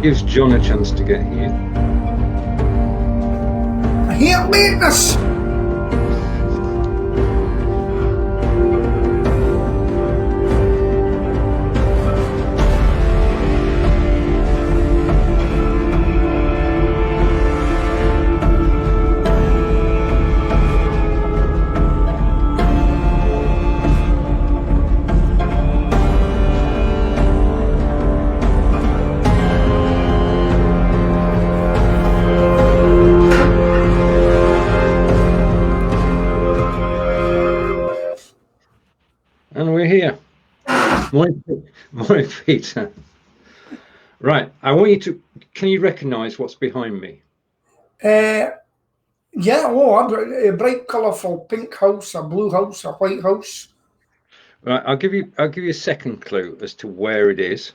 gives John a chance to get here. I hate lateness. And we're here. Morning, Peter. Right, I want you to, can you recognise what's behind me? Yeah, a bright, colourful pink house, a blue house, a white house. Right, I'll give you a second clue as to where it is.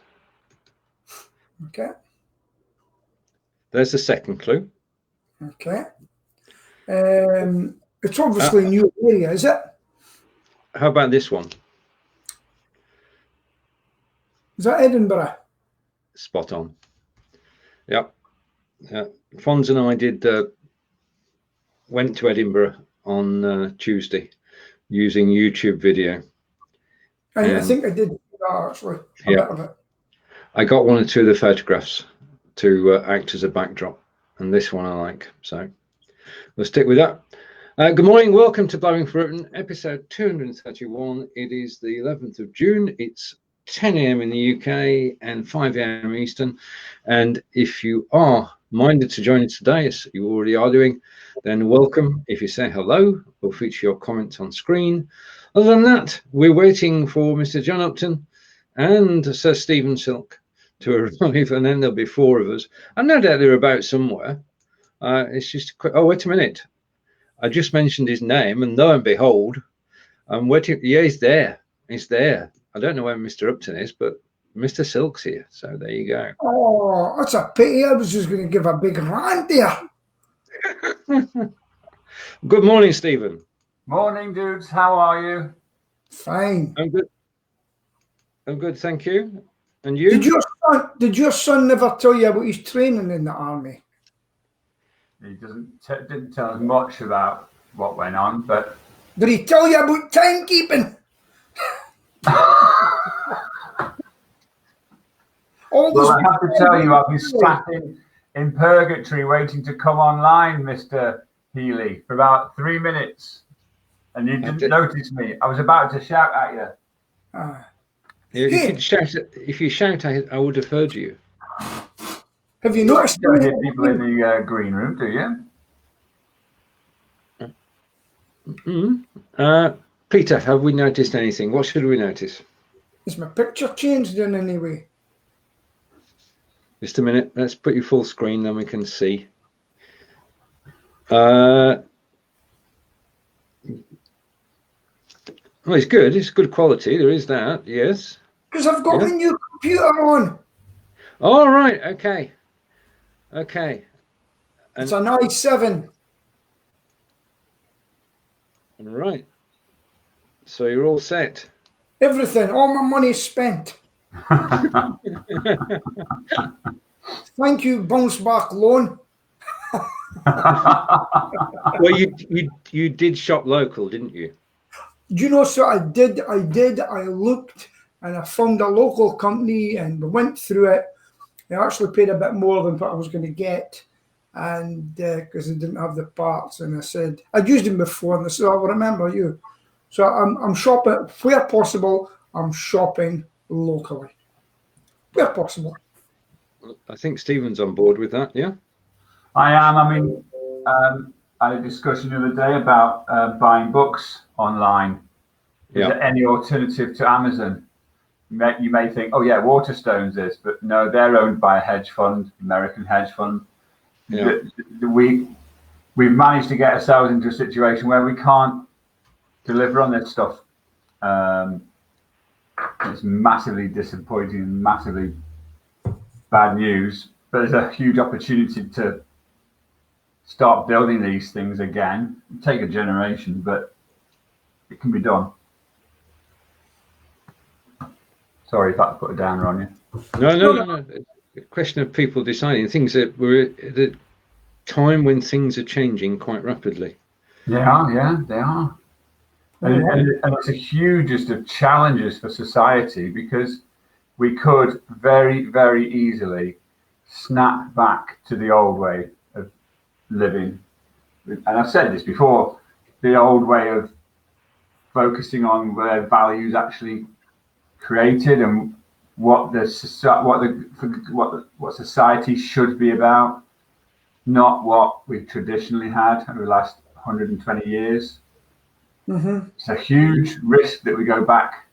Okay. There's the second clue. Okay. It's obviously a new area, is it? How about this one? Is that Edinburgh? Spot on. Yep. Yeah. Fons and I went to Edinburgh on Tuesday using YouTube video. I think I did that actually. A bit of it. I got one or two of the photographs to act as a backdrop, and this one I like, so we'll stick with that. Good morning, welcome to Blabbing for Everton, episode 231. It is the 11th of June. It's 10 a.m. in the UK and 5 a.m. Eastern. And if you are minded to join us today, as you already are doing, then welcome. If you say hello, we'll feature your comments on screen. Other than that, we're waiting for Mr. John Upton and Sir Stephen Silk to arrive, and then there'll be four of us. And no doubt they're about somewhere. It's just a quick, oh, wait a minute. I just mentioned his name, and lo and behold, I'm waiting. Yeah, he's there. He's there. I don't know where Mr. Upton is, but Mr. Silk's here. So there you go. Oh, that's a pity. I was just going to give a big rant there. Good morning, Stephen. Morning, dudes. How are you? Fine. I'm good. I'm good, thank you. And you? Did your son never tell you about his training in the army? He didn't tell us much about what went on, but did he tell you about timekeeping? Well, I have to tell you, I've been sat in purgatory waiting to come online, Mr. Healey, for about 3 minutes, and you didn't notice me. I was about to shout at you. If you shout, I would have heard you. Have you noticed? You don't hear people in the green room, do you? Peter, have we noticed anything? What should we notice? Is my picture changed in any way? Just a minute. Let's put you full screen, then we can see. Well, it's good. It's good quality. There is that. Yes. Because I've got my new computer on. All right. Okay. Okay. And it's an i7. Right. So you're all set. Everything. All my money's spent. Thank you, bounce back loan. Well, you did shop local, didn't you? Do you know? So I did. I looked and I found a local company and we went through it. I actually paid a bit more than what I was going to get, and because they didn't have the parts. And I said I'd used them before, and they said, "I will remember you." So I'm shopping where possible. I'm shopping locally where possible. I think Stephen's on board with that. Yeah, I am. I mean, I had a discussion the other day about buying books online. Is there any alternative to Amazon? You may think, oh yeah, Waterstones is, but no, they're owned by a hedge fund, American hedge fund. Yeah. We've managed to get ourselves into a situation where we can't deliver on this stuff. It's massively disappointing and massively bad news, but there's a huge opportunity to start building these things again. It'll take a generation, but it can be done. Sorry if I put a downer on you. No. question of people deciding things that we're at a time when things are changing quite rapidly. They are. And it's the hugest of challenges for society, because we could very, very easily snap back to the old way of living. And I've said this before, the old way of focusing on where values actually created and what society should be about, not what we've traditionally had over the last 120 years. Mm-hmm. It's a huge risk that we go back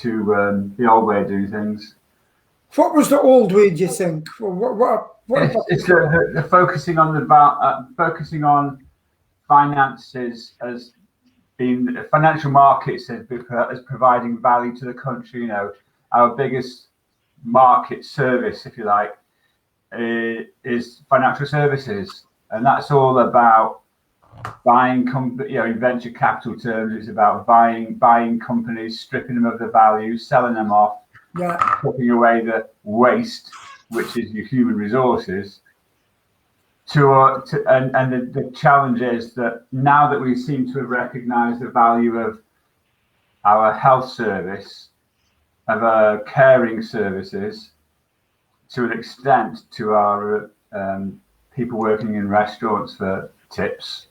to the old way of doing things. What was the old way, do you think? It's the focusing on finances as being financial markets as providing value to the country. You know, our biggest market service, if you like, is financial services, and that's all about buying in venture capital terms. It's about buying companies, stripping them of the value, selling them off, taking away the waste, which is your human resources. And the challenge is that now that we seem to have recognised the value of our health service, of our caring services, to an extent, to our people working in restaurants for tips.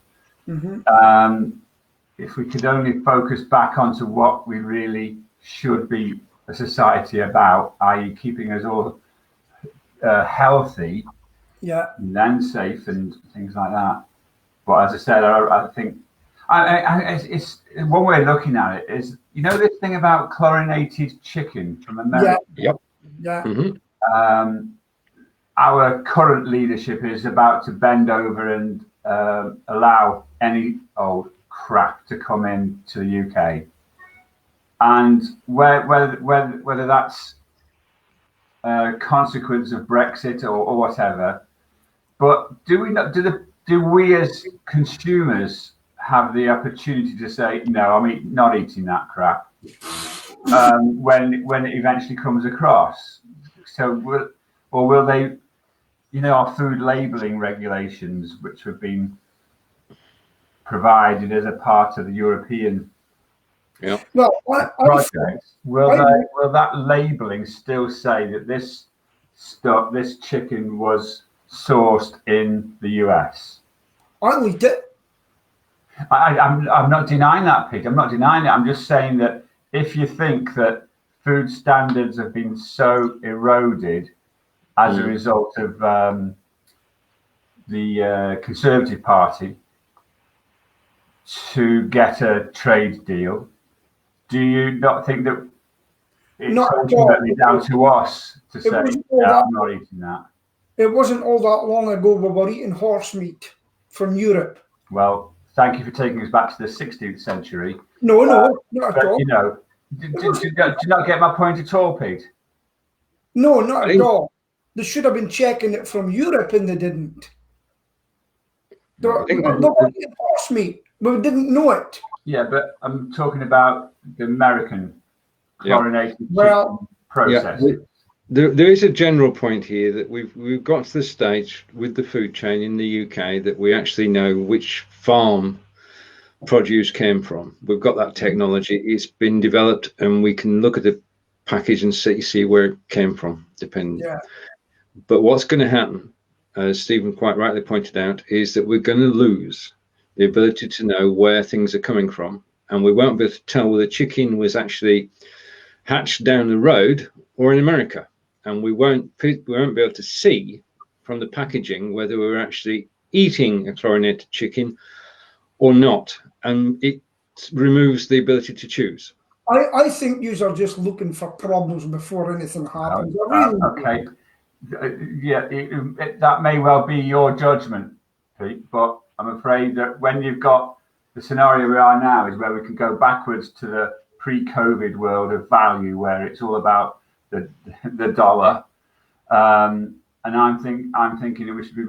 Mm-hmm. If we could only focus back onto what we really should be a society about, i.e. keeping us all healthy, and then safe and things like that. But as I said, I think it's one way of looking at it is, you know, this thing about chlorinated chicken from America. Mm-hmm. Our current leadership is about to bend over and allow any old crap to come into the UK, and whether that's a consequence of Brexit or whatever. But do we as consumers have the opportunity to say, no, I'm not eating that crap, when it eventually comes across? So will they, you know, our food labelling regulations, which have been provided as a part of the European project, will that labelling still say that this chicken was sourced in the US? I'm not denying that, Pete. I'm not denying it. I'm just saying that if you think that food standards have been so eroded as a result of the Conservative Party to get a trade deal, do you not think that it's ultimately down to us to say, I'm not eating that? It wasn't all that long ago we were eating horse meat from Europe. Well, thank you for taking us back to the 16th century. No, not at all. You know, do you not get my point at all, Pete? No, not at all. They should have been checking it from Europe, and they didn't. They were eating horse meat, but we didn't know it. Yeah, but I'm talking about the American chlorinated chicken process. Yeah. There is a general point here that we've got to the stage with the food chain in the UK that we actually know which farm produce came from. We've got that technology. It's been developed, and we can look at the package and see where it came from, depending. Yeah. But what's going to happen, as Stephen quite rightly pointed out, is that we're going to lose the ability to know where things are coming from, and we won't be able to tell whether the chicken was actually hatched down the road or in America. And we won't be able to see from the packaging whether we're actually eating a chlorinated chicken or not, and it removes the ability to choose. I think you are just looking for problems before anything happens. Okay, that may well be your judgment, Pete, but I'm afraid that when you've got the scenario we are now is where we can go backwards to the pre-COVID world of value, where it's all about the dollar, and I'm thinking that we should be.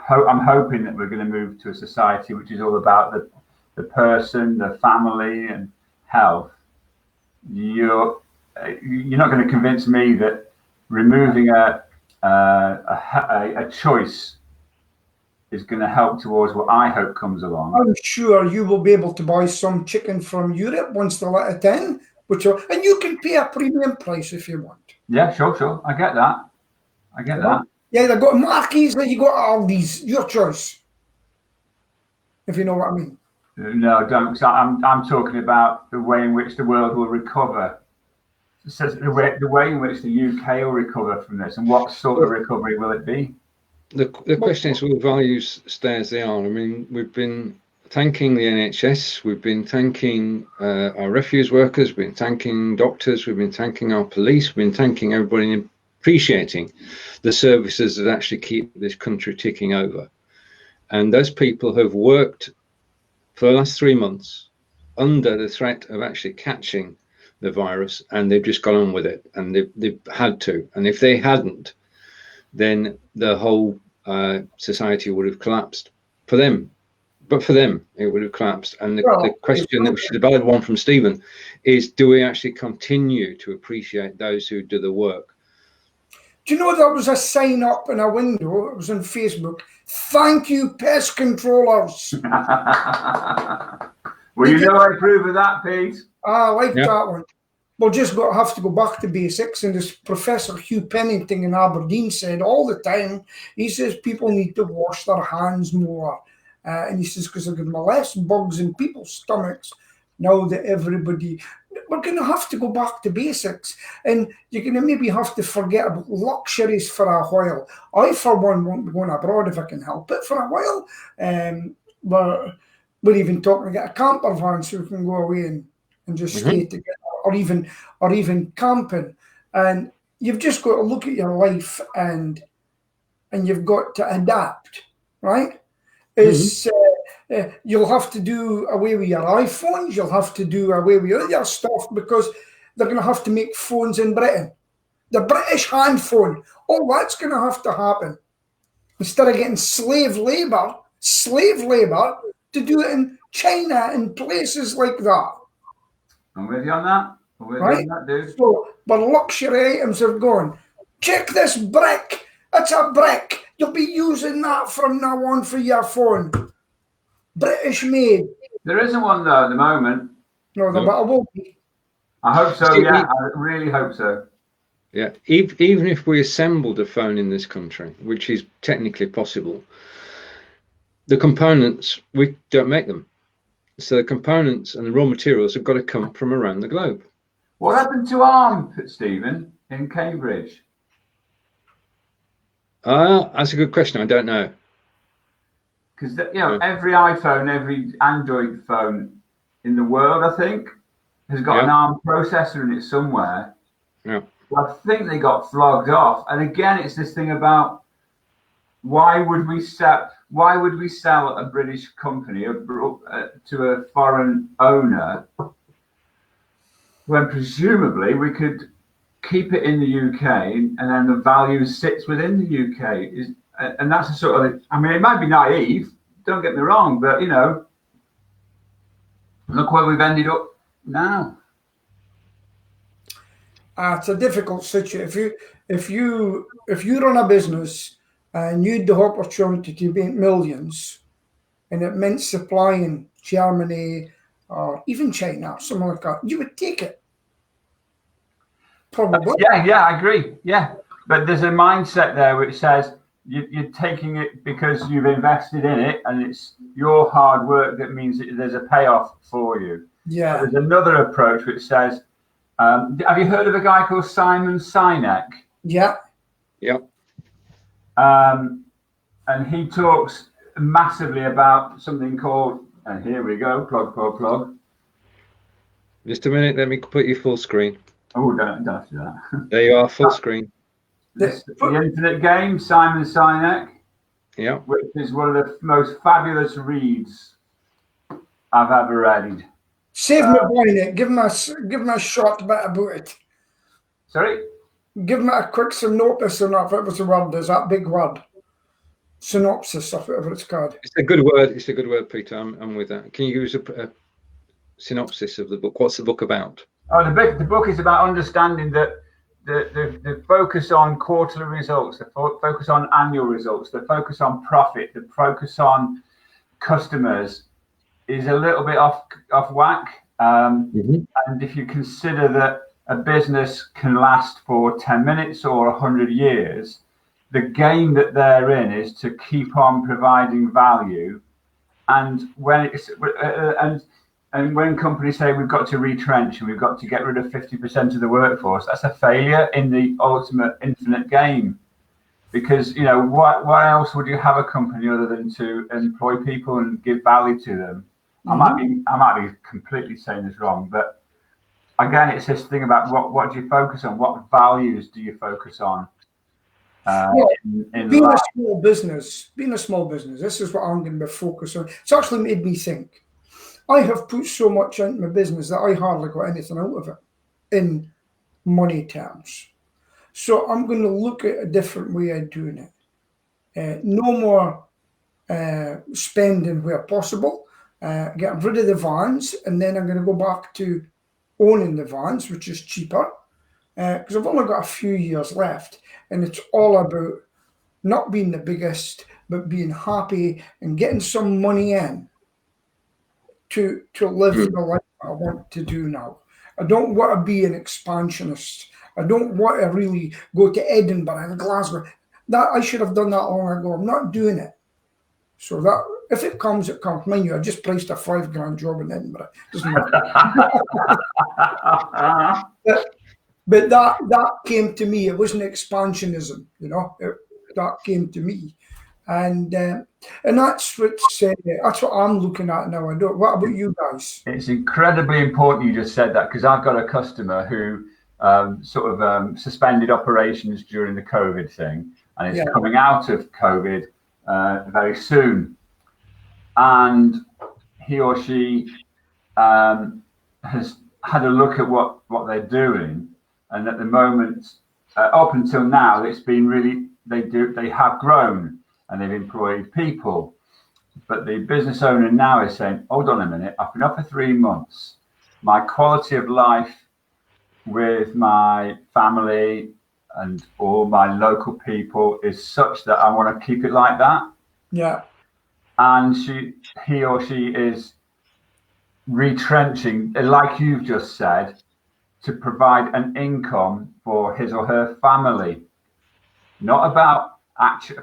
I'm hoping that we're going to move to a society which is all about the person, the family, and health. You're not going to convince me that removing a a choice is going to help towards what I hope comes along. I'm sure you will be able to buy some chicken from Europe once they let it in, and you can pay a premium price if you want. Yeah, sure. I get that. Yeah, they've got Marquis, and you got Aldi's. Your choice, if you know what I mean. No, don't. So I'm talking about the way in which the world will recover. It says the way in which the UK will recover from this, and what sort of recovery will it be? The question is, will values stay as they are? I mean, we've been thanking the NHS, we've been thanking our refuse workers, we've been thanking doctors, we've been thanking our police, we've been thanking everybody and appreciating the services that actually keep this country ticking over. And those people have worked for the last 3 months under the threat of actually catching the virus, and they've just gone on with it, and they've had to. And if they hadn't, then the whole society would have collapsed for them. But for them, it would have collapsed. And the question, which is a valid one from Stephen, is: do we actually continue to appreciate those who do the work? Do you know there was a sign up in a window? It was on Facebook. Thank you, pest controllers. Well, you know I approve of that, Pete. I like that one. We'll just have to go back to basics. And as Professor Hugh Pennington in Aberdeen said all the time, he says people need to wash their hands more. And he says, because they're going to be less bugs in people's stomachs now that we're going to have to go back to basics. And you're going to maybe have to forget about luxuries for a while. I, for one, won't be going abroad if I can help it for a while. We're even talking to get a camper van so we can go away and just stay together, or even camping. And you've just got to look at your life and you've got to adapt, right? You'll have to do away with your iPhones, you'll have to do away with other stuff, because they're going to have to make phones in Britain. The British hand phone, all that's going to have to happen. Instead of getting slave labor to do it in China and places like that. I'm with you on that. Right? Dude. So, but luxury items have gone. Check this brick. It's a brick. You'll be using that from now on for your phone. British made. There isn't one though at the moment. No, but I will be. I hope so. Yeah, I really hope so. Yeah, even if we assembled a phone in this country, which is technically possible, the components, we don't make them. So the components and the raw materials have got to come from around the globe. What happened to ARM, Stephen, in Cambridge? That's a good question. I don't know. Because every iPhone, every Android phone in the world, I think, has got an ARM processor in it somewhere. Yeah. Well, I think they got flogged off. And again, it's this thing about why would we sell a British company to a foreign owner when presumably we could keep it in the UK and then the value sits within the UK? And that's a sort of, I mean, it might be naive, don't get me wrong, but look where we've ended up now. It's a difficult situation. If you run a business and you had the opportunity to make millions, and it meant supplying Germany or even China, something like that, you would take it. Probably. Yeah, I agree. Yeah, but there's a mindset there which says you're taking it because you've invested in it, and it's your hard work that means that there's a payoff for you. Yeah. But there's another approach which says, have you heard of a guy called Simon Sinek? Yeah. Yep. And he talks massively about something called, and here we go, plug. Just a minute, let me put you full screen. Oh, don't have to do that. There you are, full screen. The Infinite Game, Simon Sinek. Yeah. Which is one of the most fabulous reads I've ever read. Save me buying it. Give me a short bit about it. Sorry? Give me a quick synopsis on that, if it was a word. Is that big word? Synopsis, or whatever it's called. It's a good word, Peter. I'm with that. Can you give us a synopsis of the book? What's the book about? Oh, the book is about understanding that the focus on quarterly results, the focus on annual results, the focus on profit, the focus on customers is a little bit off whack. And if you consider that a business can last for 10 minutes or 100 years, the game that they're in is to keep on providing value. And when and when companies say we've got to retrench and we've got to get rid of 50% of the workforce, that's a failure in the ultimate infinite game. Because, you know, what else would you have a company other than to employ people and give value to them? I might be completely saying this wrong, but again, it's this thing about what do you focus on? What values do you focus on? Being a small business, this is what I'm going to be focused on. It's actually made me think. I have put so much into my business that I hardly got anything out of it in money terms. So I'm going to look at a different way of doing it. No more spending where possible, getting rid of the vans, and then I'm going to go back to owning the vans, which is cheaper, because I've only got a few years left, and it's all about not being the biggest, but being happy and getting some money in to live the life I want to do now. I don't want to be an expansionist. I don't want to really go to Edinburgh and Glasgow. That I should have done that long ago. I'm not doing it. So that if it comes, it comes. Mind you, I just placed a $5,000 job in Edinburgh. Doesn't matter. But that came to me. It wasn't expansionism, you know. That came to me, and that's what I'm looking at now. What about you guys? It's incredibly important you just said that, because I've got a customer who suspended operations during the COVID thing, and is coming out of COVID very soon, and he or she has had a look at what they're doing. And at the moment, up until now, it's been really, they have grown and they've employed people. But the business owner now is saying, hold on a minute, I've been up for 3 months. My quality of life with my family and all my local people is such that I want to keep it like that. Yeah. And he or she is retrenching, like you've just said, to provide an income for his or her family. Not about,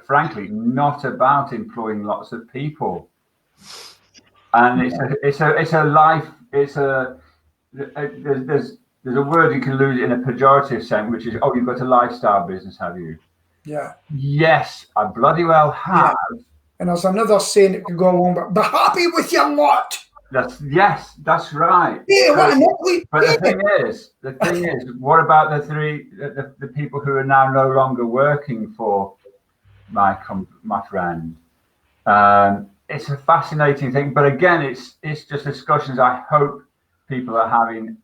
frankly, not about employing lots of people. And it's a life. There's a word you can lose in a pejorative sense, which is, oh, you've got a lifestyle business, have you? Yeah. Yes, I bloody well have. Yeah. And there's another saying that could go along, but be happy with your lot. That's right. Yeah, but the thing is, what about the people who are now no longer working for my friend? It's a fascinating thing, but again, it's just discussions I hope people are having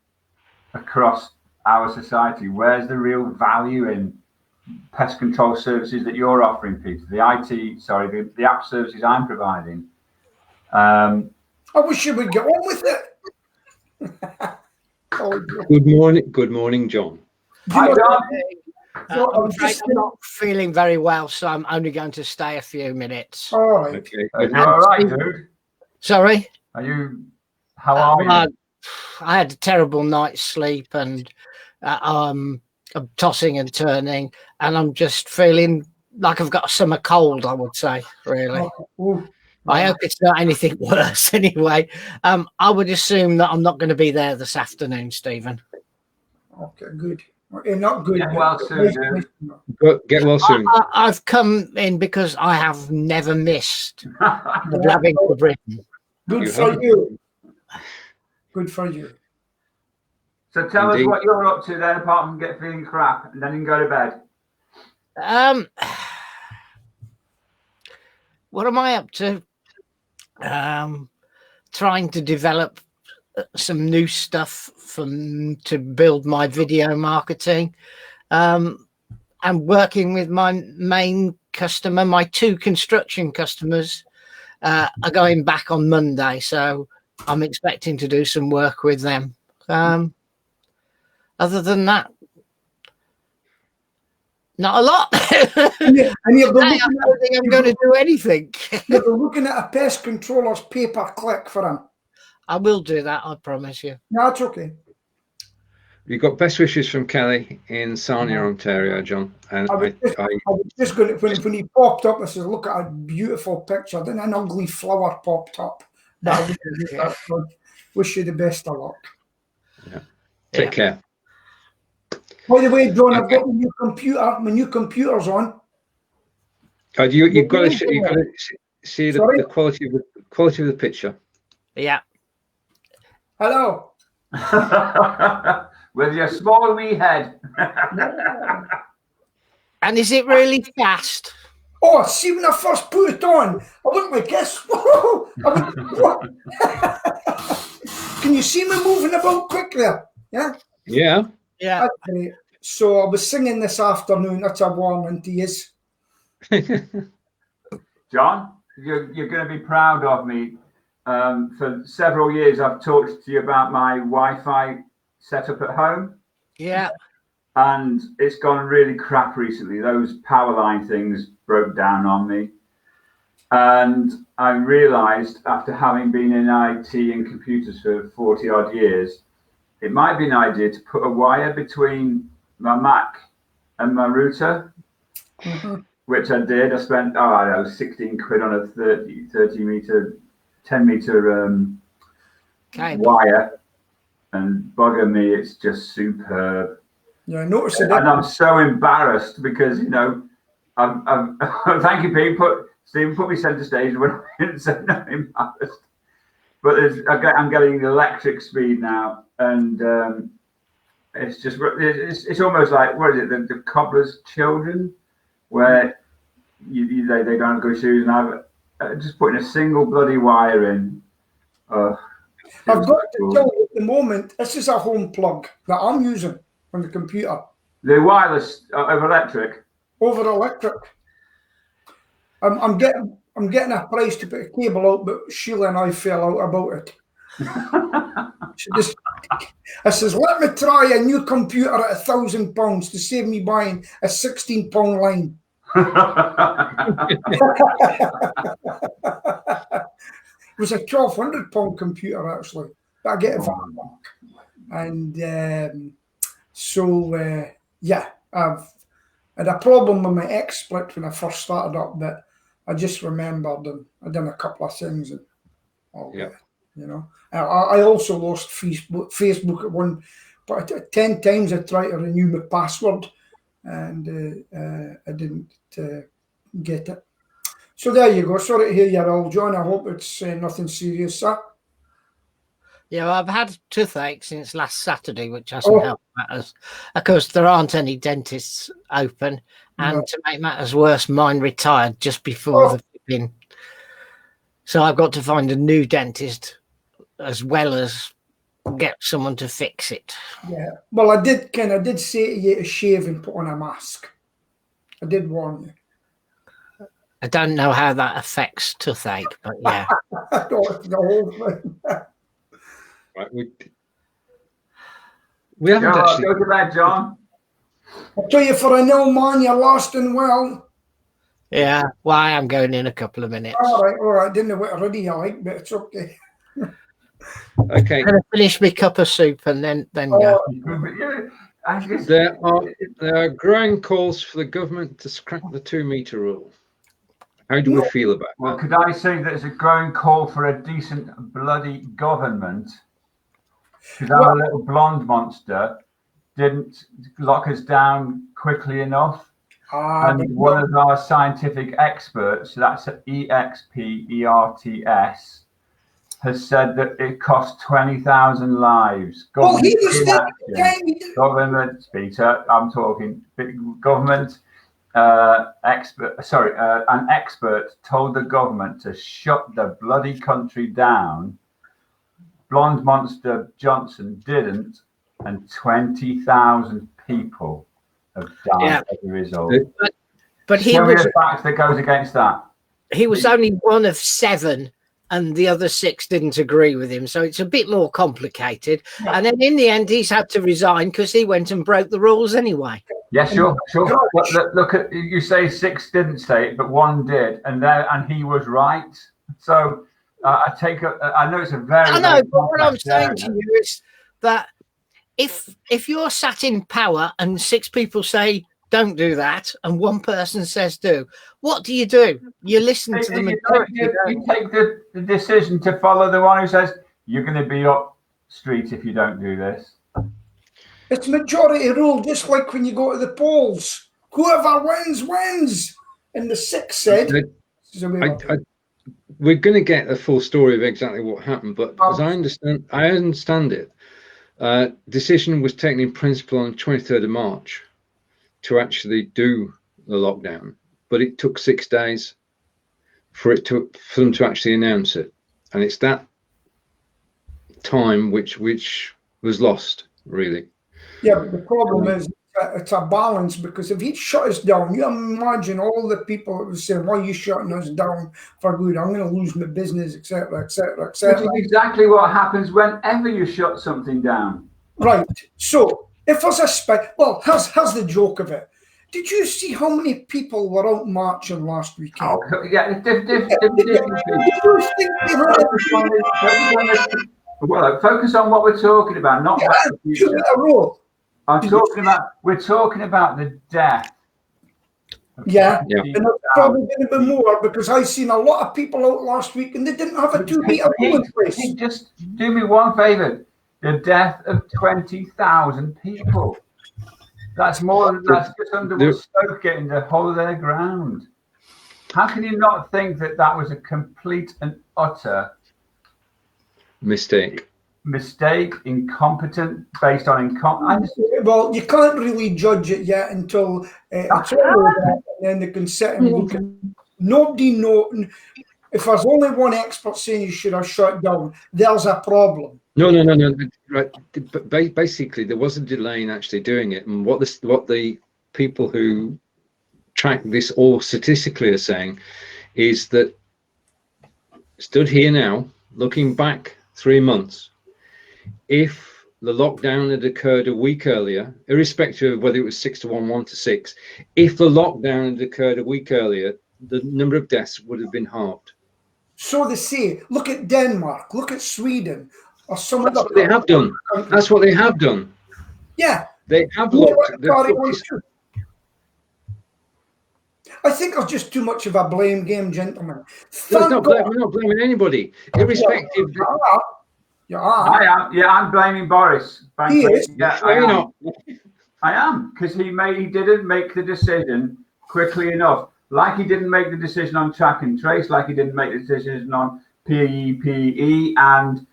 across our society. Where's the real value in pest control services that you're offering, Peter? The app services I'm providing. I wish you would get on with it. Good morning, John. I'm not feeling very well, so I'm only going to stay a few minutes. All right. Okay. Are you all right, dude? Sorry? How are you? I had a terrible night's sleep, and I'm tossing and turning, and I'm just feeling like I've got a summer cold, I would say, really. I hope it's not anything worse anyway. I would assume that I'm not going to be there this afternoon, Stephen. Okay, good. Not good. Get well soon, dude. Get well soon. I've come in because I have never missed the Blabbing for Britain. Good for you. Good for you. So tell us what you're up to then, apart from feeling crap, and then you can go to bed. What am I up to? Trying to develop some new stuff to build my video marketing. I'm working with my main customer. My 2 construction customers are going back on Monday, so I'm expecting to do some work with them. Other than that, Not a lot. And you're I don't think I'm going to do anything. You're looking at a pest controller's pay-per-click for him. I will do that, I promise you. No, it's okay. You've got best wishes from Kelly in Sarnia, Ontario, John. And I was just going to, when he popped up, I said, look at a beautiful picture. Then an ugly flower popped up. But I wish you the best of luck. Yeah. Take care. By the way, John, I've got my new computer. My new computer's on. You've got to see the quality of the picture. Yeah. Hello. With your small wee head. And is it really fast? Oh, see, when I first put it on, I went like this. Whoa! What? Can you see me moving about quick there? Yeah? Yeah. Yeah. That's great. So I was singing this afternoon. That's a warning to you. John, you're going to be proud of me. For several years, I've talked to you about my Wi-Fi setup at home. Yeah. And it's gone really crap recently. Those power line things broke down on me. And I realized, after having been in IT and computers for 40 odd years, it might be an idea to put a wire between my Mac and my router, which I did. I spent, 16 quid on a 30 meter, 10 meter wire. And bugger me, it's just superb. Yeah, I noticed it. And I'm so embarrassed because, I'm thank you, Pete. Stephen put me centre stage when I didn't say no, embarrassed. But I'm getting the electric speed now, and it's just it's almost like, what is it, the cobbler's children, where they don't have good shoes, and I've just putting a single bloody wire in. I've got to tell you at the moment, this is a home plug that I'm using on the computer. The wireless over electric. Over electric. I'm getting a price to put a cable out, but Sheila and I fell out about it. I says, let me try a new computer at £1,000 to save me buying a £16 line. It was a £1,200 computer actually, but I get it for back. And I've had a problem with my XSplit when I first started up, but I just remembered and I'd done a couple of things and I also lost Facebook at one, but 10 times I tried to renew my password and I didn't get it. So there you go. Sorry to hear you're ill, John. I hope it's nothing serious, sir. Yeah, well, I've had toothache since last Saturday, which hasn't helped matters. Of course, there aren't any dentists open. And to make matters worse, mine retired just before the flipping. So I've got to find a new dentist as well as get someone to fix it. Yeah. Well, I did say to you to shave and put on a mask. I did warn you. I don't know how that affects toothache, but yeah. The whole thing. Right, we haven't actually. Go to bed, John. I tell you, for a nil man, you're lost and well. Yeah, well, I am going in a couple of minutes. All right. Didn't know what already you like, but it's okay. Okay. I'm going to finish my cup of soup and then go. There are growing calls for the government to scrap the 2 meter rule. How do we feel about that? Well, could I say that it's a growing call for a decent bloody government? Because our little blonde monster didn't lock us down quickly enough. And one of our scientific experts, that's EXPERTS, has said that it costs 20,000 lives. Government, Peter, I'm talking government expert. Sorry, an expert told the government to shut the bloody country down. Blonde monster Johnson didn't, and 20,000 people have died as a result. But he Tell was me a fact that goes against that. He was only one of 7, and the other 6 didn't agree with him. So it's a bit more complicated. And then in the end, he's had to resign because he went and broke the rules anyway. Yeah, sure. Look at, you say 6 didn't say it, but 1 did, and he was right. So I know it's a very. I know, but what I'm saying to you is that if you're sat in power and 6 people say don't do that, and 1 person says do, what do? You listen to them. You take the decision to follow the one who says you're going to be up street if you don't do this. It's majority rule, just like when you go to the polls. Whoever wins. And the 6 said. We're going to get a full story of exactly what happened, but as I understand it, decision was taken in principle on the 23rd of March to actually do the lockdown, but it took 6 days for them to actually announce it, and it's that time which was lost, really. Yeah, but the problem is it's a balance, because if he'd shut us down, you imagine all the people that would say, why are you shutting us down for good? I'm going to lose my business, etc., etc., etc. Which is exactly what happens whenever you shut something down. Right. So if there's a here's the joke of it. Did you see how many people were out marching last weekend? Oh, yeah. Well, focus on what we're talking about, not the future. We're talking about the death. Yeah. And it's probably going to be more, because I've seen a lot of people out last week and they didn't have a 2-meter rule in place. Just do me one favour. The death of 20,000 people. That's just under what Stoke getting the whole of their ground. How can you not think that was a complete and utter mistake, incompetent, based on incompetence? Well, you can't really judge it yet until it's all over, and then they can sit and look at. Nobody knows. If there's only one expert saying you should have shut down, there's a problem. No. Right. But basically, there was a delay in actually doing it, and what the people who track this all statistically are saying is that, stood here now, looking back 3 months, if the lockdown had occurred a week earlier, irrespective of whether it was 6 to 1, 1 to 6, if the lockdown had occurred a week earlier, the number of deaths would have been halved. So they say. Look at Denmark. Look at Sweden. Or some That's what they have done. That's what they have done. Yeah. They have looked. I think it's just too much of a blame game, gentlemen. We're not blaming anybody, irrespective. I'm blaming Boris. He is. Yeah, I am, because he didn't make the decision quickly enough. Like he didn't make the decision on track and trace, like he didn't make the decision on PPE and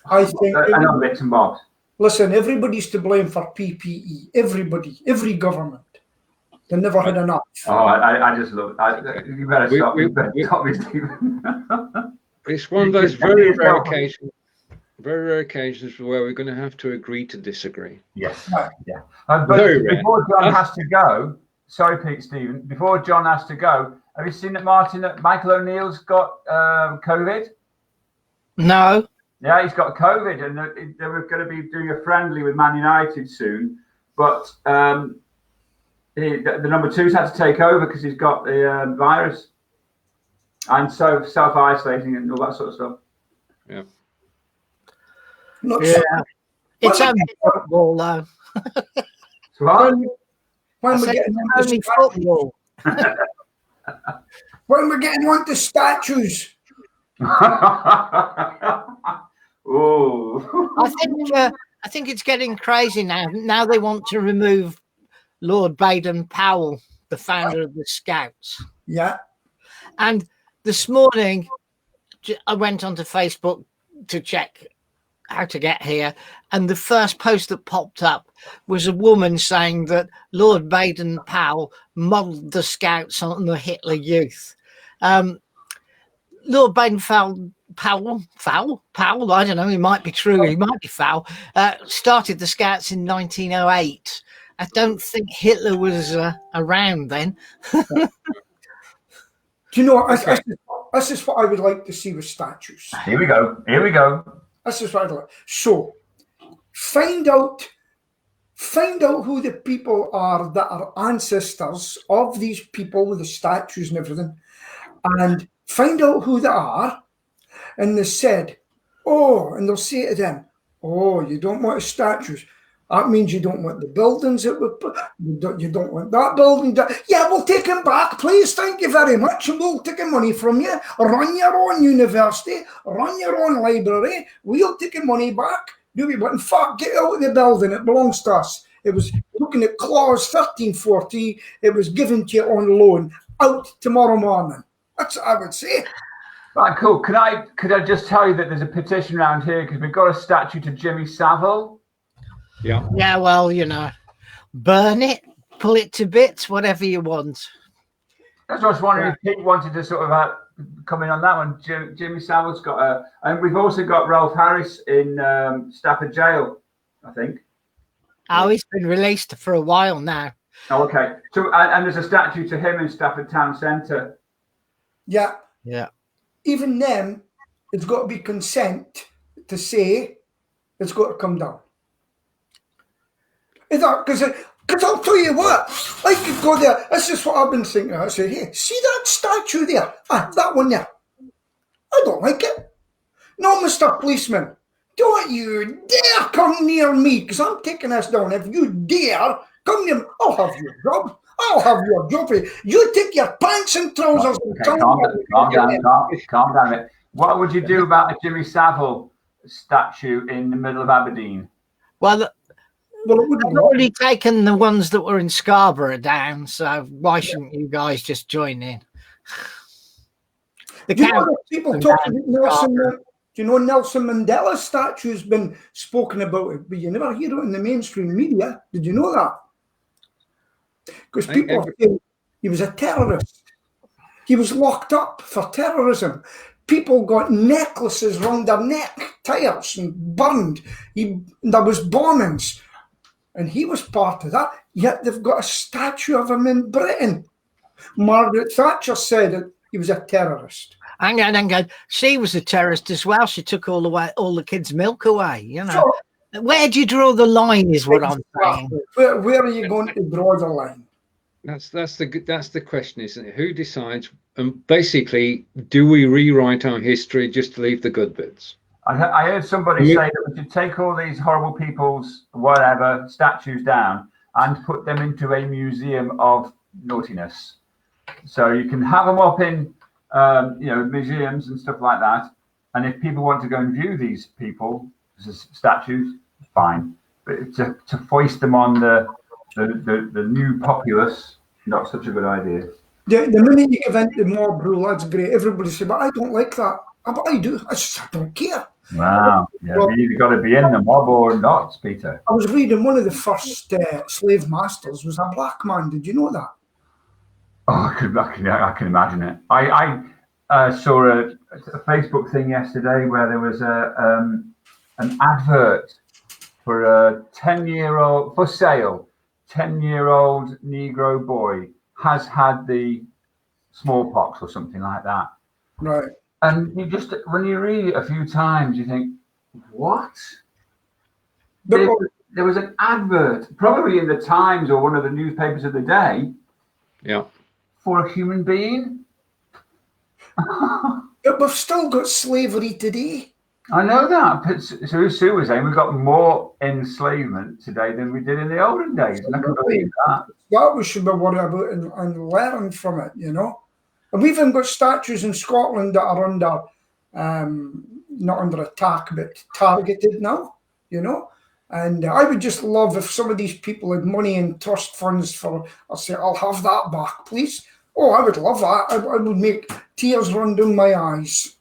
on bits and bobs. Listen, everybody's to blame for PPE. Everybody, every government. They never had enough. Oh, I just love it. You better stop. You better stop me, Stephen. It's one of those very rare occasions where we're going to have to agree to disagree. Yes. Yeah. But before John has to go, sorry, Stephen. Before John has to go, have you seen that Michael O'Neill's got COVID? No. Yeah, he's got COVID, and they were going to be doing a friendly with Man United soon, but the number 2's had to take over because he's got the virus, and so self-isolating and all that sort of stuff. Yeah. It's only football, though. When we're getting on to statues. Oh, I think it's getting crazy now. Now they want to remove Lord Baden-Powell, the founder of the Scouts. Yeah. And this morning, I went onto Facebook to check how to get here, and the first post that popped up was a woman saying that Lord Baden-Powell modelled the Scouts on the Hitler Youth. Lord Baden-Powell, I don't know, he might be true, he might be foul, started the Scouts in 1908. I don't think Hitler was around then. Do you know, this is what I would like to see with statues. Here we go. This is what I'd like. So, find out find out who the people are that are ancestors of these people with the statues and everything, and find out who they are. And they said, oh, and they'll say to them, oh, you don't want the statues. That means you don't want the buildings that were put. You don't want that building. Yeah, we'll take them back, please. Thank you very much. And we'll take the money from you. Run your own university. Run your own library. We'll take the money back. Do we want? In fact, get out of the building. It belongs to us. It was looking at clause 1340. It was given to you on loan. Out tomorrow morning. That's what I would say. Right, cool. Could I just tell you that there's a petition around here because we've got a statue to Jimmy Savile. Yeah. Yeah, well, burn it, pull it to bits, whatever you want. That's what I was wondering if Pete wanted to sort of come in on that one. Jimmy Savile's got and we've also got Ralph Harris in Stafford Jail, I think. Oh, he's been released for a while now. Oh, okay. So, and there's a statue to him in Stafford Town Centre. Yeah. Yeah. Even them, it's got to be consent to say it's got to come down. Because I'll tell you what, I could go there. This is what I've been thinking. I said, hey, see that statue there? That one there. I don't like it. No, Mr. Policeman, don't you dare come near me because I'm taking this down. If you dare come near me, I'll have your job. I'll have your job for you. You take your pants and trousers. Okay, calm down. What would you do about a Jimmy Savile statue in the middle of Aberdeen? Well, I've already taken the ones that were in Scarborough down, so why shouldn't you guys just join in? People talking about Nelson. Do you know Nelson Mandela's statue has been spoken about, but you never hear it in the mainstream media. Did you know that? Because people think he was a terrorist. He was locked up for terrorism. People got necklaces round their neck, tires, and burned. There was bombings. And he was part of that. Yet they've got a statue of him in Britain. Margaret Thatcher said that he was a terrorist. Hang on. She was a terrorist as well. She took all the kids' milk away, So, where do you draw the line is what I'm saying. Where are you going to draw the line? That's the question, isn't it? Who decides? And basically, do we rewrite our history just to leave the good bits? I heard somebody say that we should take all these horrible people's statues down and put them into a museum of naughtiness. So you can have them up in museums and stuff like that. And if people want to go and view these people statues, fine. But to foist them on the new populace, not such a good idea. The minute you give in to mob rule, that's great. Everybody say, but I don't like that. But I do. I don't care. Wow. Yeah, you either got to be in the mob or not, Peter. I was reading one of the first slave masters was a black man. Did you know that? Oh, I can imagine it. I saw a Facebook thing yesterday where there was an advert for a 10-year-old for sale. 10-year-old Negro boy has had the smallpox or something like that. Right. And when you read it a few times, you think, what? There was an advert, probably in the Times or one of the newspapers of the day, for a human being. But we've still got slavery today. I know that. But Sue was saying we've got more enslavement today than we did in the olden days. And I can believe that. That we should be worried about and learn from it, And we've even got statues in Scotland that are under, not under attack, but targeted now, And I would just love if some of these people had money in trust funds I'll say, I'll have that back, please. Oh, I would love that. I would make tears run down my eyes.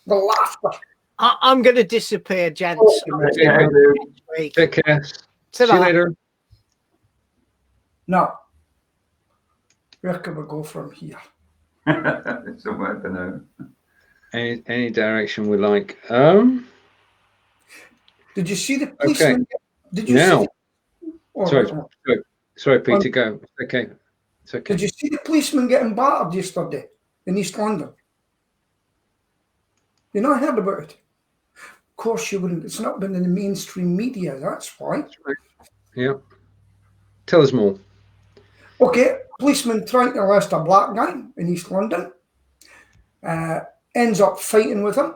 The laughter. I'm going to disappear, gents. Take care. See you later. Now, where can we go from here? Somewhere to know. Any direction we like. Did you see the policeman? Okay. Did you see? Sorry, Peter. Go. Okay. It's okay. Did you see the policeman getting battered yesterday in East London? You not heard about it? Of course you wouldn't. It's not been in the mainstream media. That's why. That's right. Yeah. Tell us more. Okay, policeman trying to arrest a black guy in East London. Ends up fighting with him.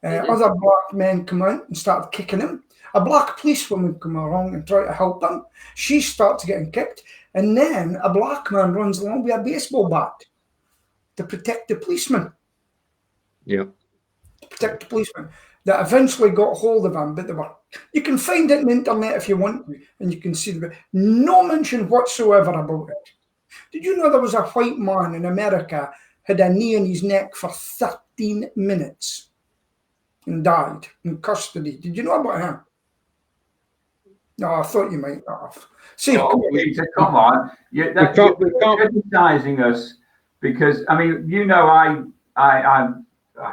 Other black men come out and start kicking him. A black policewoman come along and try to help him. She starts getting kicked. And then a black man runs along with a baseball bat to protect the policeman. Yeah. To protect the policeman. That eventually got hold of him, but they were. You can find it on the internet if you want to, and you can see no mention whatsoever about it. Did you know there was a white man in America had a knee in his neck for 13 minutes and died in custody? Did you know about him? No, I thought you might have. See, come on. You're criticizing us because, I mean, you know, I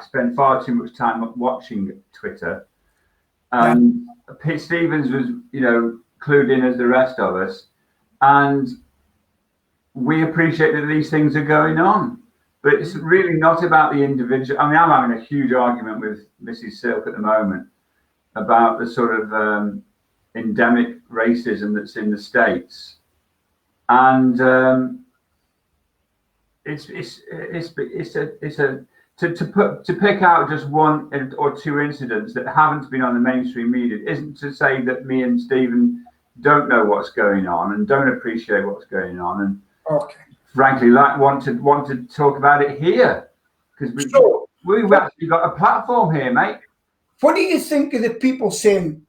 spend far too much time watching Twitter. Pete Stevens was, you know, clued in as the rest of us. And we appreciate that these things are going on. But it's really not about the individual. I mean, I'm having a huge argument with Mrs. Silk at the moment about the sort of endemic racism that's in the States, and to pick out just one or two incidents that haven't been on the mainstream media isn't to say that me and Stephen don't know what's going on and don't appreciate what's going on, and frankly, want to talk about it here because we've actually got a platform here, mate. What do you think of the people saying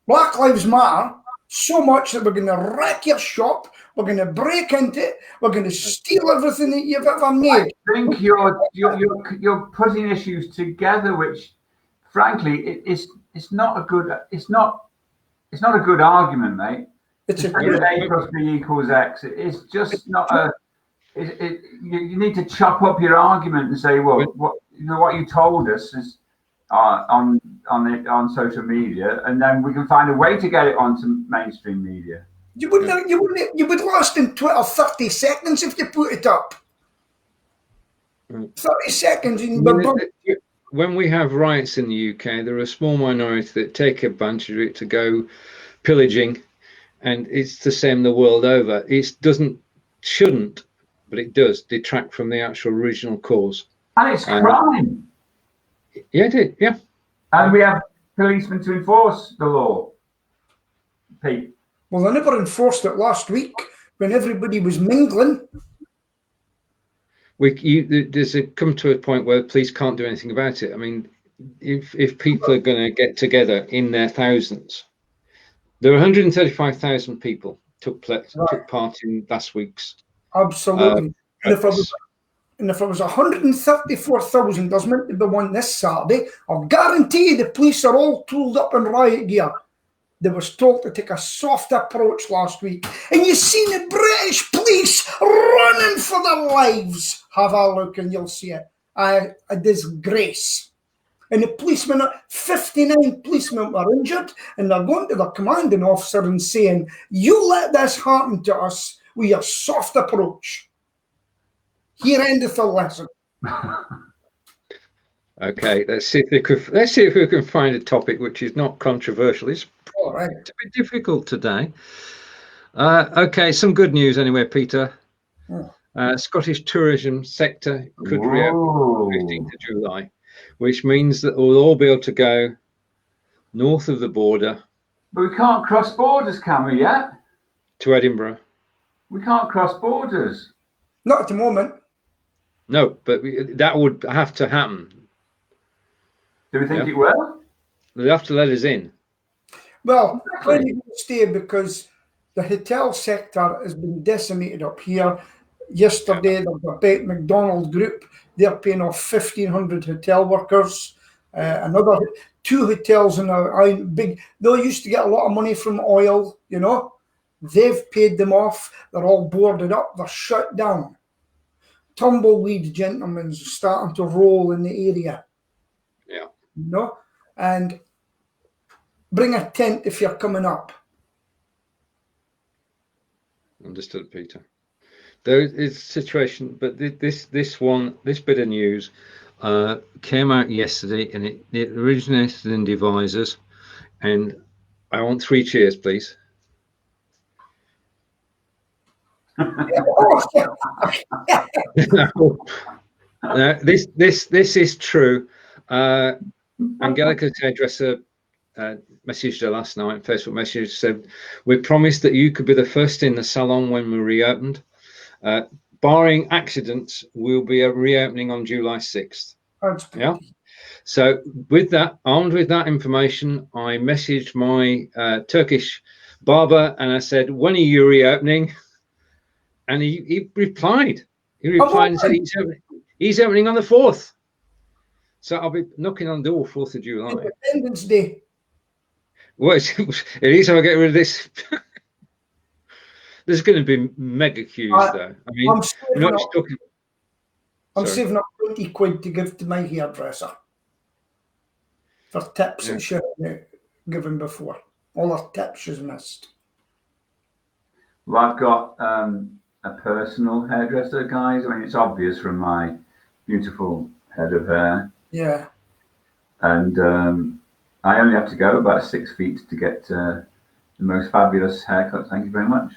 Black Lives Matter so much that we're going to wreck your shop, we're going to break into it, we're going to steal everything that you've ever made? I think you're putting issues together, which, frankly, it's not a good argument, mate. It's a good A plus B equals X. It's just not a. You need to chop up your argument and say, well, what you told us is. On social media, and then we can find a way to get it onto mainstream media. You would last in Twitter 30 seconds if you put it up. 30 seconds. When we have riots in the UK, there are a small minority that take advantage of it to go pillaging, and it's the same the world over. It shouldn't, but it does detract from the actual original cause. And it's crime. Yeah, it did. Yeah. And we have policemen to enforce the law. Pete. Well, they never enforced it last week when everybody was mingling. There's come to a point where police can't do anything about it. I mean, if people are going to get together in their thousands, there were 135,000 people took part in last week's. Absolutely. And if it was 134,000, there's meant to be one this Saturday, I'll guarantee the police are all tooled up in riot gear. They was told to take a soft approach last week. And you seen the British police running for their lives. Have a look and you'll see it. A disgrace. And the policemen, 59 policemen were injured, and they're going to the commanding officer and saying, you let this happen to us with your soft approach. Here endeth the lesson. Okay, let's see if we can find a topic which is not controversial. It's a bit difficult today. Okay, some good news anyway, Peter. Scottish tourism sector could reopen on the 15th of July, which means that we'll all be able to go north of the border. But we can't cross borders, can we, yet? To Edinburgh. We can't cross borders. Not at the moment. No, but that would have to happen. Do we think it will? They'll have to let us in. Well, when you stay, because the hotel sector has been decimated up here. Yesterday, the McDonald Group, they're paying off 1,500 hotel workers. Another 2 hotels in a big. They used to get a lot of money from oil, you know. They've paid them off. They're all boarded up. They're shut down. Tumbleweed gentlemen's starting to roll in the area. Yeah. You know? And bring a tent if you're coming up. Understood, Peter. There is a situation, but this bit of news came out yesterday, and it originated in Devisers, and I want 3 cheers, please. This is true. Angelica's hairdresser messaged her last night, Facebook message, said, we promised that you could be the first in the salon when we reopened. Barring accidents, we'll be reopening on July 6th. Yeah. So with that, armed with that information, I messaged my Turkish barber and I said, when are you reopening? And he replied. He replied and said he's opening on the 4th. So I'll be knocking on the door 4th of July. Independence Day. Well, at least I'll get rid of this. There's going to be mega queues, though. I mean, I'm saving up 20 quid to give to my hairdresser for tips that she hadn't given before. All her tips she's missed. Well, I've got a personal hairdresser, guys. I mean, it's obvious from my beautiful head of hair. Yeah. And I only have to go about 6 feet to get the most fabulous haircut. Thank you very much.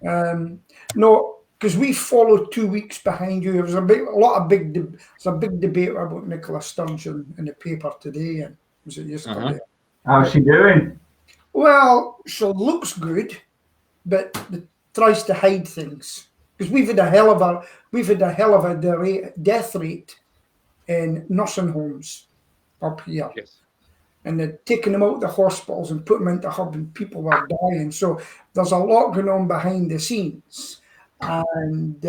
No, because we followed 2 weeks behind you. There was a big debate about Nicola Sturgeon in the paper today, and was it yesterday? How's she doing? Well, she looks good, but tries to hide things. Because we've had a hell of a death rate in nursing homes up here. Yes. And they're taking them out of the hospitals and putting them into hub, and people are dying. So there's a lot going on behind the scenes. And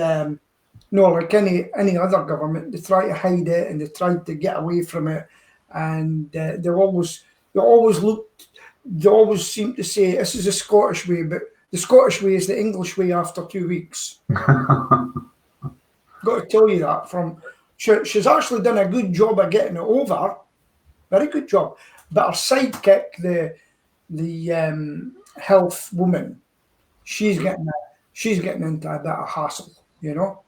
like any other government, they try to hide it and they try to get away from it. And they always seem to say this is the Scottish way, but the Scottish way is the English way after 2 weeks. Got to tell you that she's actually done a good job of getting it over. Very good job. But her sidekick, the health woman, she's getting into a bit of hassle, you know.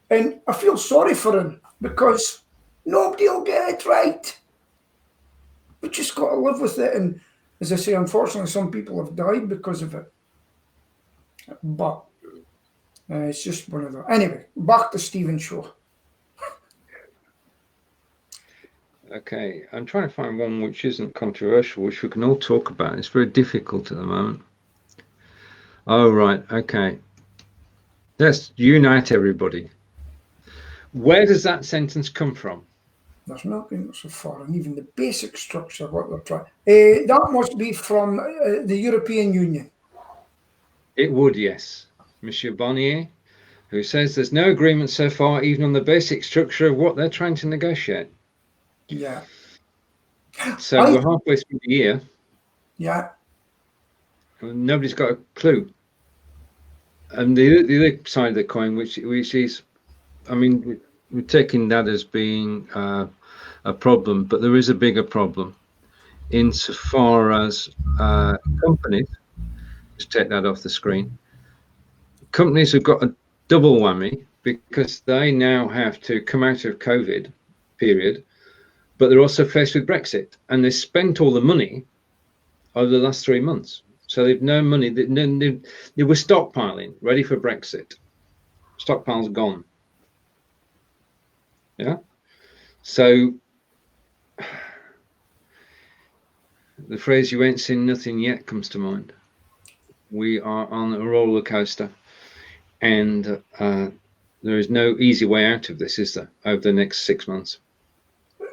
And I feel sorry for him because nobody will get it right. We just got to live with it. And as I say, unfortunately, some people have died because of it. But it's just one of those. Anyway, back to Stephen's show. Okay, I'm trying to find one which isn't controversial, which we can all talk about. It's very difficult at the moment. Oh, right. Okay. Let's unite everybody. Where does that sentence come from? There's nothing so far, and even the basic structure of what they're trying. That must be from the European Union. It would, yes. Monsieur Barnier, who says there's no agreement so far, even on the basic structure of what they're trying to negotiate. Yeah. So we're halfway through the year. Yeah. And nobody's got a clue. And the other side of the coin, which is, I mean, we're taking that as being a problem, but there is a bigger problem insofar as companies, just take that off the screen, companies have got a double whammy because they now have to come out of COVID period, but they're also faced with Brexit, and they spent all the money over the last 3 months. So they've no money. They were stockpiling, ready for Brexit. Stockpiles gone. Yeah. So the phrase "you ain't seen nothing yet" comes to mind. We are on a roller coaster, and there is no easy way out of this, is there, over the next 6 months?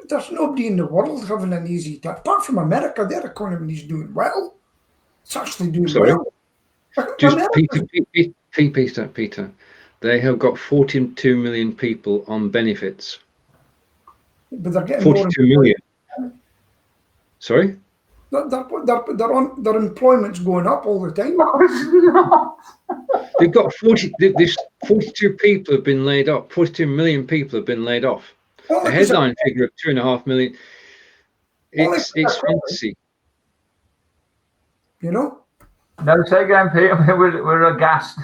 There's nobody in the world having an easy time. Apart from America, their economy is doing well. It's actually doing well. Just Peter, they have got 42 million people on benefits. But they're getting 42 million. Sorry? Their employment's going up all the time. They've got 42 people have been laid off. 42 million people have been laid off. The headline figure of 2.5 million. It's fantasy. You know? No, say again, Peter. We're aghast.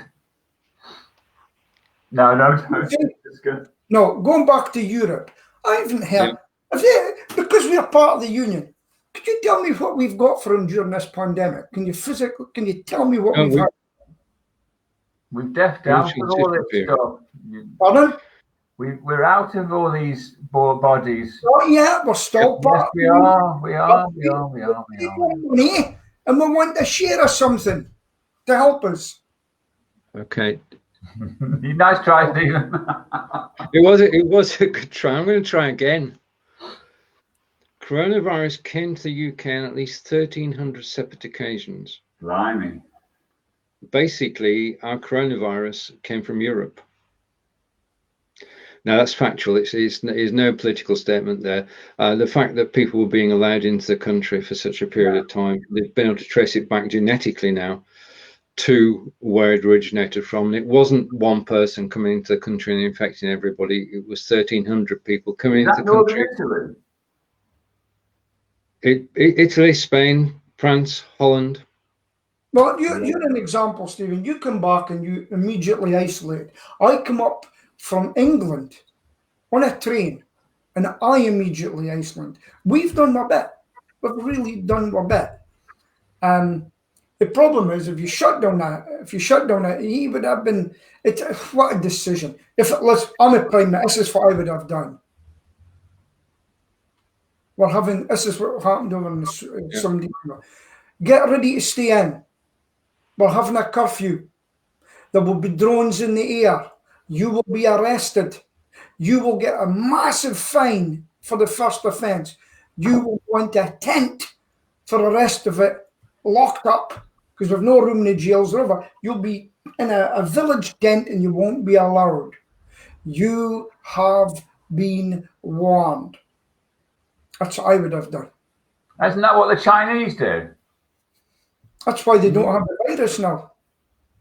No. It's good. No, going back to Europe, I haven't heard. Yeah. Because we are part of the union. Could you tell me what we've got for them during this pandemic? Can you tell me what we've had? We've out of all this stuff. Pardon? We're out of all these bodies. Oh yeah, we're still Yes, we are. We are. Money, and we want to share us something to help us. Okay. Nice try, Stephen. It was a good try. I'm going to try again. Coronavirus came to the UK on at least 1,300 separate occasions. Blimey. Basically, our coronavirus came from Europe. Now, that's factual. It's no political statement there. The fact that people were being allowed into the country for such a period of time, they've been able to trace it back genetically now to where it originated from. And it wasn't one person coming into the country and infecting everybody. It was 1,300 people coming into the country. Italy, Spain, France, Holland. Well, you're an example, Stephen. You come back and you immediately isolate. I come up from England on a train and I immediately isolate. We've done our bit. We've really done our bit. The problem is if you shut down that, he would have been. What a decision! I'm a prime minister. This is what I would have done. This is what happened over in somebody. Get ready to stay in. We're having a curfew. There will be drones in the air. You will be arrested. You will get a massive fine for the first offence. You will want a tent for the rest of it, locked up, because we've no room in the jails or whatever. You'll be in a village tent and you won't be allowed. You have been warned. That's what I would have done. Isn't that what the Chinese did? That's why they don't have the virus now.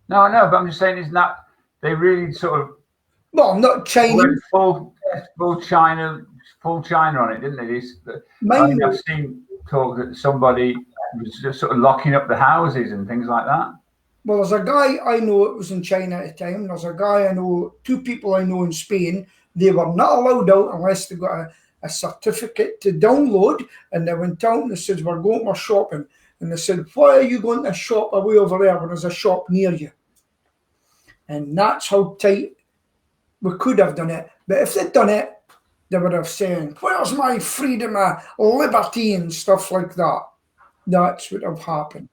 No, but I'm just saying, isn't that they really sort of? Well, not Chinese. Full China on it, didn't they? I've seen talk that somebody was just sort of locking up the houses and things like that. Well, there's a guy I know, it was in China at the time. There's a guy I know, two people I know in Spain. They were not allowed out unless they got a certificate to download. And they went out and they said, we're going for shopping. And they said, why are you going to shop away over there when there's a shop near you? And that's how tight we could have done it. But if they'd done it, they would have said, where's my freedom of liberty and stuff like that. That's what would have happened.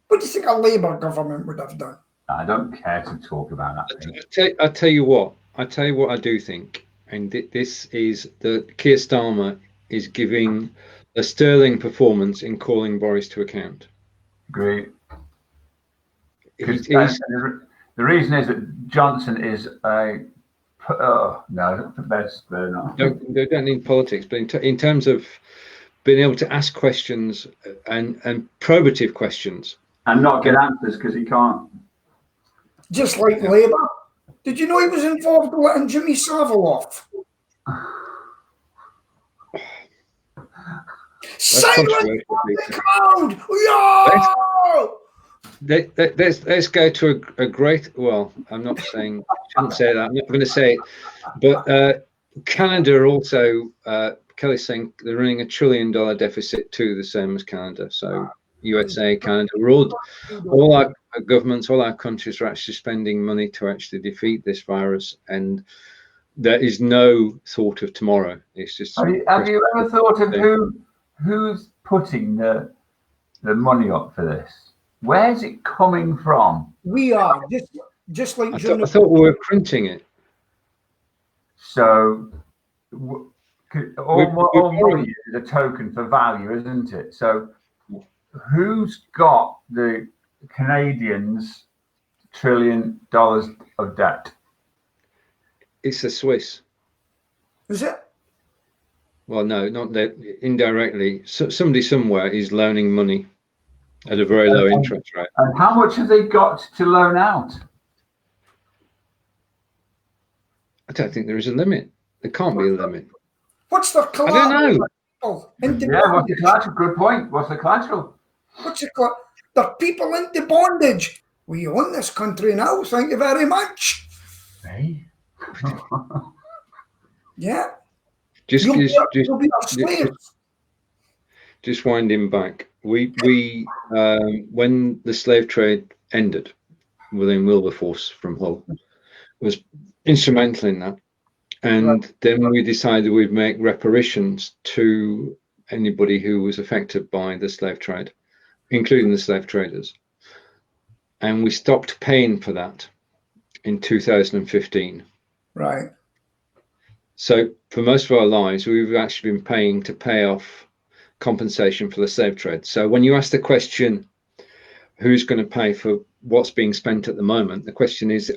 What do you think a Labour government would have done? I don't care to talk about that. I tell you what I do think, and this is that Keir Starmer is giving a sterling performance in calling Boris to account. Great. The reason is that Johnson is a. No, that's fair enough. They don't need politics, but in terms of being able to ask questions and probative questions. And not get answers because he can't. Just like Labour. Did you know he was involved in letting Jimmy Savile off? Silence from the crowd! Yo! Let's go to a great. Well, I'm not saying. I shouldn't say that. I'm not going to say it. But Canada also. Kelly's saying they're running $1 trillion deficit too, the same as Canada. So USA, Canada, all our governments, all our countries are actually spending money to actually defeat this virus, and there is no thought of tomorrow. It's just. Have you ever thought of who's putting the money up for this? Where's it coming from? We are just like. I thought we were printing it. So. All money is a token for value, isn't it? So, who's got the Canadians' $1 trillion of debt? It's the Swiss. Is it? Well, no, not that. Indirectly, somebody somewhere is loaning money at a very low interest rate. And how much have they got to loan out? I don't think there is a limit. There can't be a limit. What's the collateral? I don't know. What's the collateral? Good point. What's the collateral? The people into bondage. We own this country now. Thank you very much. Hey. Yeah. Just winding back. We when the slave trade ended, William Wilberforce from Hull, was instrumental in that. And then we decided we'd make reparations to anybody who was affected by the slave trade, including the slave traders. And we stopped paying for that in 2015. Right. So for most of our lives, we've actually been paying to pay off compensation for the slave trade. So when you ask the question, who's going to pay for what's being spent at the moment, the question is,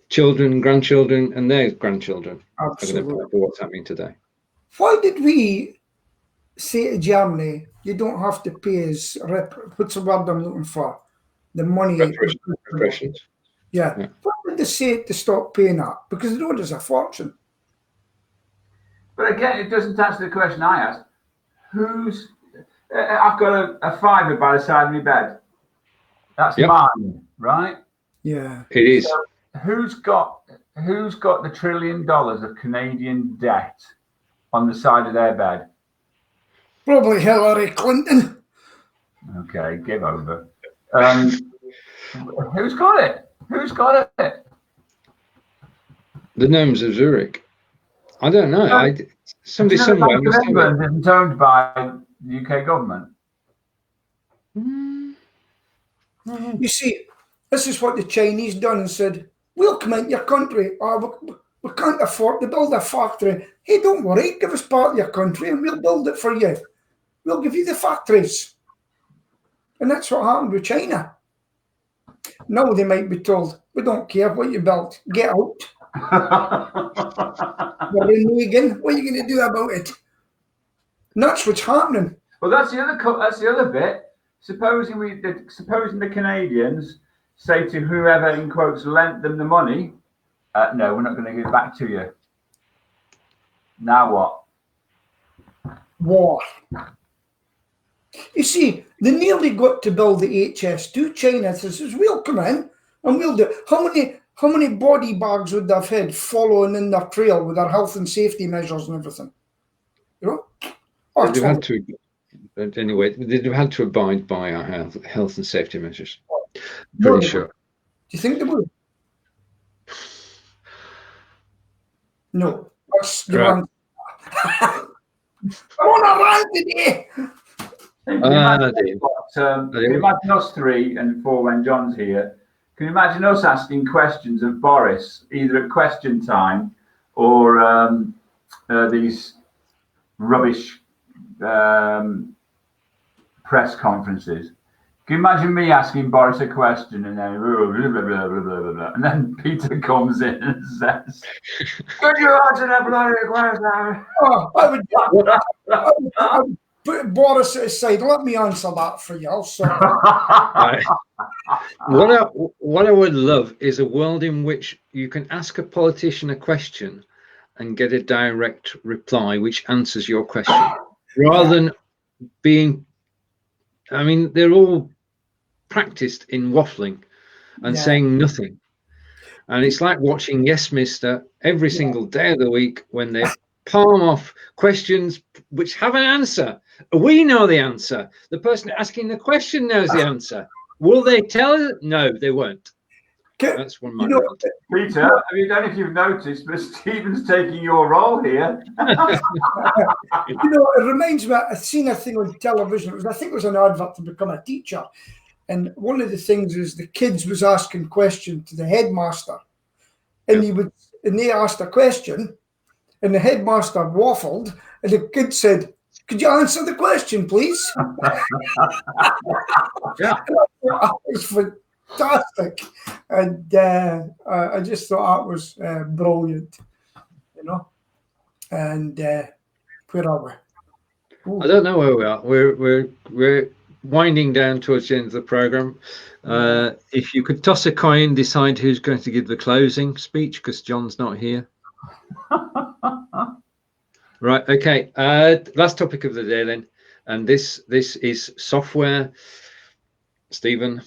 children, grandchildren, and their grandchildren Absolutely. are going to pay for what's happening today. Why did we say to Germany, you don't have to pay us, what's the word I'm looking for? The money. Reparations. Yeah. Why did they say to stop paying that? Because they owed us a fortune. But again, it doesn't answer the question I asked. I've got a fiver by the side of my bed. That's mine, right? Yeah. It is. So who's got the $1 trillion of Canadian debt on the side of their bed? Probably Hillary Clinton. Okay, give over. Who's got it? Who's got it? The gnomes of Zurich. I don't know. Somebody somewhere must have England isn't owned by the UK government. You see, this is what the Chinese done and said, we'll come into your country. We can't afford to build a factory. Hey, don't worry, give us part of your country and we'll build it for you. We'll give you the factories. And that's what happened with China. Now they might be told, we don't care what you built, get out. Reagan, what are you going to do about it? And that's what's happening. Well, that's the other bit. Supposing the Canadians say to whoever, in quotes, lent them the money, no, we're not going to give it back to you. Now what? War. You see, they nearly got to build the HS2. China says, we'll come in and we'll do it. How many body bags would they have had following in their trail with their health and safety measures and everything? You know? They've had to, anyway, they've had to abide by our health and safety measures. Pretty sure. Do you think they would? No. That's the one. I'm on a rant today. Imagine us three and four when John's here. Can you imagine us asking questions of Boris, either at question time or these rubbish press conferences? Can you imagine me asking Boris a question and then blah, blah, blah, blah, blah, blah, blah, and then Peter comes in and says, "Could you answer that bloody question?" Oh, I would put Boris aside. Let me answer that for you. What I would love is a world in which you can ask a politician a question and get a direct reply which answers your question, rather than being. I mean, they're all practiced in waffling and saying nothing, and it's like watching Yes Mister every single day of the week when they palm off questions which have an answer. We know the answer. The person asking the question knows the answer. Will they tell us? No, they won't. That's one of my Peter, I don't know if you've noticed, but Stephen's taking your role here. It reminds me, I've seen a thing on television. I think it was an advert to become a teacher. And one of the things is the kids was asking questions to the headmaster. And they asked a question, and the headmaster waffled, and the kid said, "Could you answer the question, please?" Yeah. It was fantastic. And I just thought that was brilliant, you know. And where are we? Ooh. I don't know where we are. We're winding down towards the end of the program. If you could toss a coin, decide who's going to give the closing speech, because John's not here. Right. Okay. Last topic of the day then, and this is software, Stephen,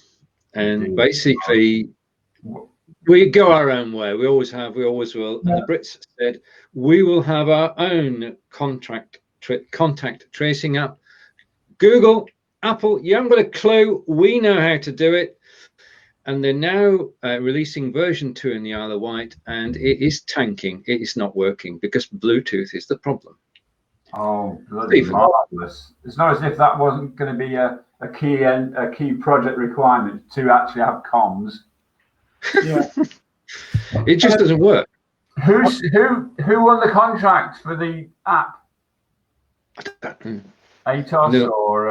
and basically we go our own way. We always have. We always will. And the Brits said we will have our own contact tracing app. Google, Apple, you haven't got a clue. We know how to do it. And they're now releasing version 2 in the Isle of Wight, and it is tanking. It is not working because Bluetooth is the problem. Oh, bloody marvelous! It's not as if that wasn't going to be a key project requirement to actually have comms. Yeah. It just doesn't work. Who won the contract for the app? ATOS No. or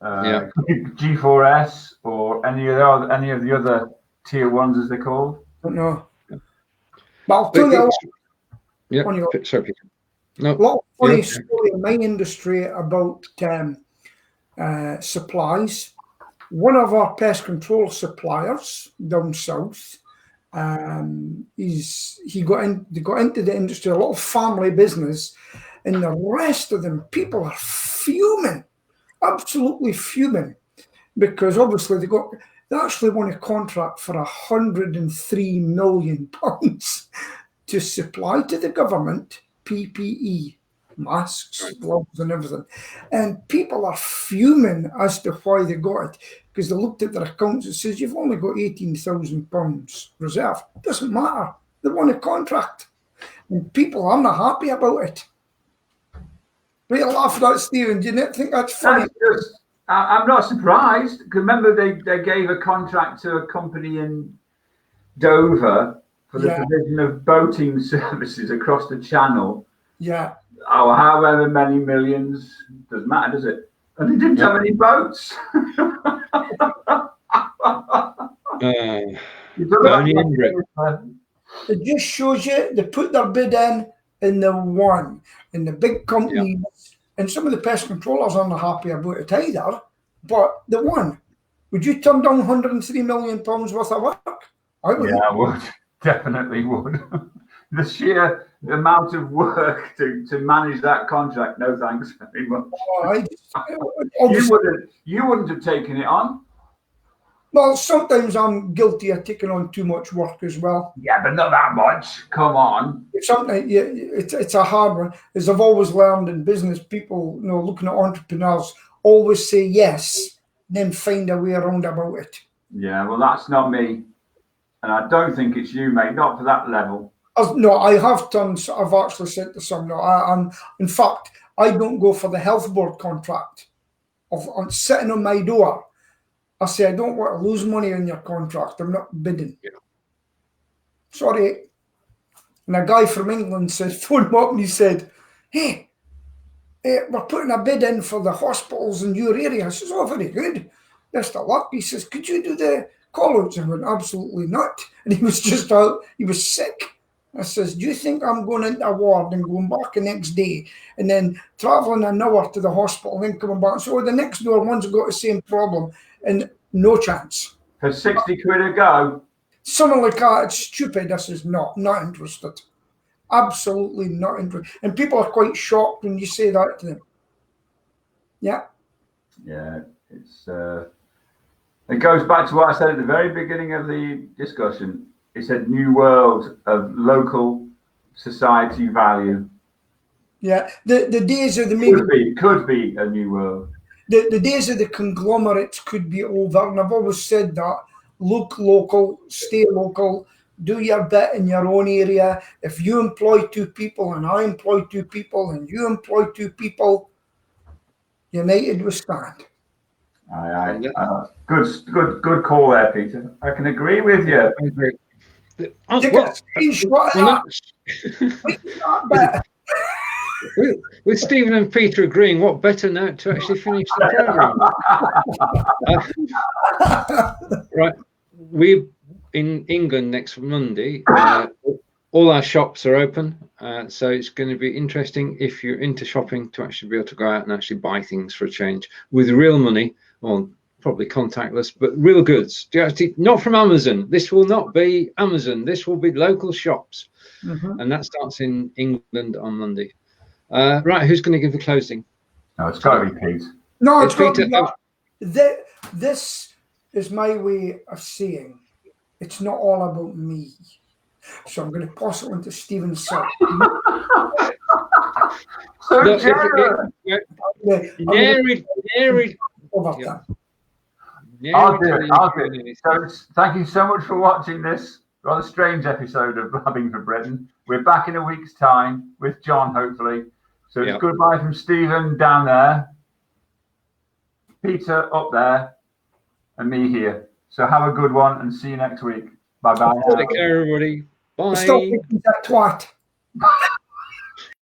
G4S or any of the other tier ones, as they're called? I don't know. But I'll tell you Yeah. Sorry, Peter. No. A lot of funny story in my industry about supplies. One of our pest control suppliers down south, they got into the industry, a lot of family business, and the rest of them, people are fuming, absolutely fuming, because obviously they actually won a contract for £103 million to supply to the government PPE, masks, gloves, and everything. And people are fuming as to why they got it, because they looked at their accounts and says, you've only got £18,000 reserve. It doesn't matter. They won a contract. And people are not happy about it. What are you laughing at, Stephen? Do you not think that's funny? I'm not surprised. Because remember, they gave a contract to a company in Dover for the provision of boating services across the channel. Yeah. Oh, however many millions, doesn't matter, does it? And they didn't have any boats. It just shows you they put their bid in and they won. And the big companies and some of the pest controllers aren't happy about it either, but they won. Would you turn down £103 million worth of work? I would. Yeah, I would. Definitely would. The sheer amount of work to manage that contract, no thanks very much. You wouldn't have taken it on. Well, sometimes I'm guilty of taking on too much work as well. Yeah, but not that much. Come on. Sometimes it's a hard one. As I've always learned in business, people, looking at entrepreneurs, always say yes, then find a way around about it. Yeah, well, that's not me. And I don't think it's you, mate, not for that level. No, I have done. I've actually said to some. In fact, I don't go for the health board contract. I'm sitting on my door. I say, I don't want to lose money on your contract. I'm not bidding. Yeah. Sorry. And a guy from England phoned me up and he said, hey, we're putting a bid in for the hospitals in your area. I says, oh, very good. Best of luck. He says, could you do the call-outs? I went, absolutely not. And he was just out. He was sick. I says, do you think I'm going into a ward and going back the next day and then travelling an hour to the hospital and then coming back? So the next door one's got the same problem and no chance. For 60 quid a go? Something like that. It's stupid. I says, not interested. Absolutely not interested. And people are quite shocked when you say that to them. Yeah. Yeah, it goes back to what I said at the very beginning of the discussion. It's a new world of local society value. Yeah, the days of the could be a new world. The days of the conglomerates could be over, and I've always said that. Look local, stay local, do your bit in your own area. If you employ 2 people and I employ 2 people and you employ 2 people, united we stand. Good call there, Peter. I can agree with you. With Stephen and Peter agreeing, what better note to actually finish the program? Right, we're in England next Monday. All our shops are open, so it's going to be interesting if you're into shopping to actually be able to go out and actually buy things for a change with real money, or probably contactless, but real goods. Not from Amazon. This will not be Amazon. This will be local shops, and that starts in England on Monday. Right, who's going to give the closing? No, it's got to be Pete. No, it's Peter. This is my way of saying it's not all about me. So I'm going to pass it on to Stephen Salt. overtime. I'll do it. So thank you so much for watching this rather strange episode of Blabbing for Britain. We're back in a week's time with John, hopefully. So it's goodbye from Stephen down there, Peter up there, and me here. So have a good one and see you next week. Bye-bye. Take care, everybody. Bye. Stop making that twat.